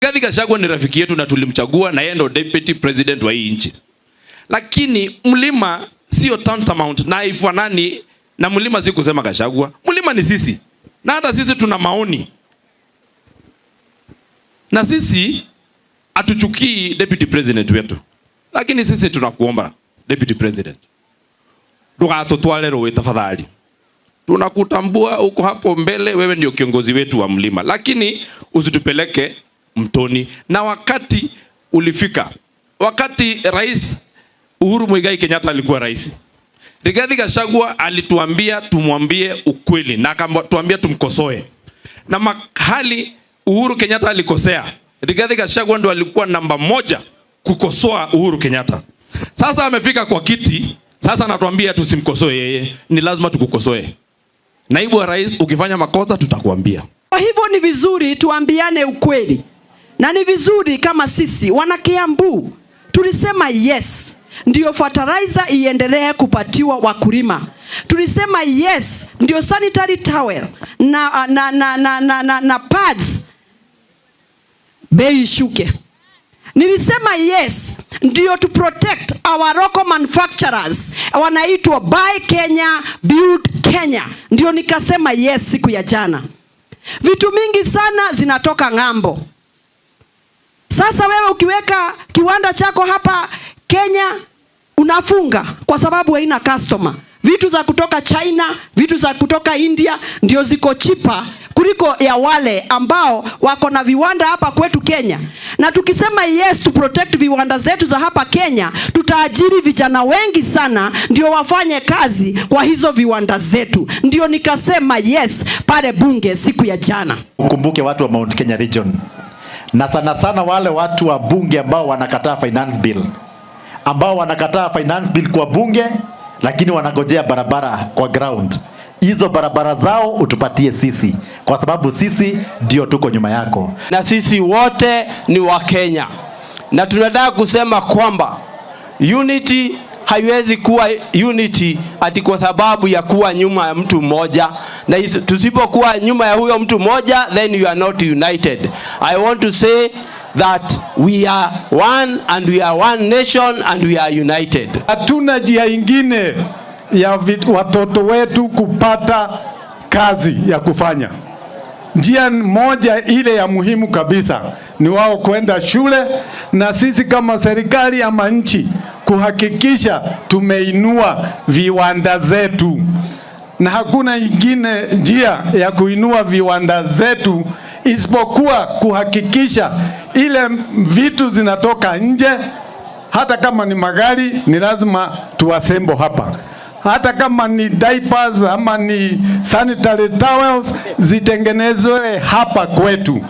Rigathi Gachagua ni rafiki yetu na tulimchagua na yeye ndo deputy president wa hii nchi. Lakini mlima sio tantamount na ifanani na mlima, si kusema Gachagua. Mlima ni sisi. Na hata sisi tuna maoni. Na sisi hatuchukii deputy president wetu. Lakini sisi tunakuomba deputy president, tukatutwale roho tafadhali. Tunakutambua uko hapo mbele, wewe ndio kiongozi wetu wa mlima, lakini usitupeleke mtoni. Na wakati ulifika, wakati Rais Uhuru Muigai Kenyatta alikuwa rais, Rigathi Gachagua alituambia tumwambie ukweli na akatuambia tumkosoe. Na mahali Uhuru Kenyatta alikosea, Rigathi Gachagua ndo alikuwa namba 1 kukosoa Uhuru Kenyatta. Sasa amefika kwa kiti, sasa anatuambia tusimkosoe yeye. Ni lazima tukukosoe. Naibu wa rais, ukifanya makosa tutakuambia. Kwa hivyo ni vizuri tuambiane ukweli. Na ni vizuri kama sisi wana Kiambu tulisema yes, ndio fertilizer iendelee kupatiwa wakulima. Tulisema yes, ndio sanitary towel na pads bei ishuke. Nilisema yes, ndio to protect our local manufacturers, wanaitwa Buy Kenya, Build Kenya. Ndio nikasema yes siku ya jana. Vitu mingi sana zinatoka ng'ambo. Sasa wewe ukiweka kiwanda chako hapa Kenya unafunga kwa sababu haina customer. Vitu za kutoka China, vitu za kutoka India ndio ziko chipa kuliko ya wale ambao wako na viwanda hapa kwetu Kenya. Na tukisema yes to protect viwanda zetu za hapa Kenya, tutaajiri vijana wengi sana ndio wafanye kazi kwa hizo viwanda zetu. Ndio nikasema yes pale bunge siku ya jana. Ukumbuke watu wa Mount Kenya region, na sana wale watu wa bunge ambao wanakataa finance bill, ambao wanakataa finance bill kwa bunge lakini wanagojea barabara kwa ground. Hizo barabara zao utupatie sisi, kwa sababu sisi ndio tuko nyuma yako. Na sisi wote ni wa Kenya. Na tunataka kusema kwamba unity haiwezi kuwa unity ati kwa sababu ya kuwa nyuma ya mtu mmoja. Na tusipokuwa nyuma ya huyo mtu mmoja, then you are not united. I want to say that we are one and we are one nation and we are united. Hatuna njia ingine ya watoto wetu kupata kazi ya kufanya. Njia moja ile ya muhimu kabisa ni wao kwenda shule, na sisi kama serikali ama nchi kuhakikisha tumeinua viwanda zetu. Na hakuna ingine njia ya kuinua viwanda zetu isipokuwa kuhakikisha ile vitu zinatoka nje. Hata kama ni magari ni lazima tuasembo hapa. Hata kama ni diapers ama ni sanitary towels zitengenezwe hapa kwetu.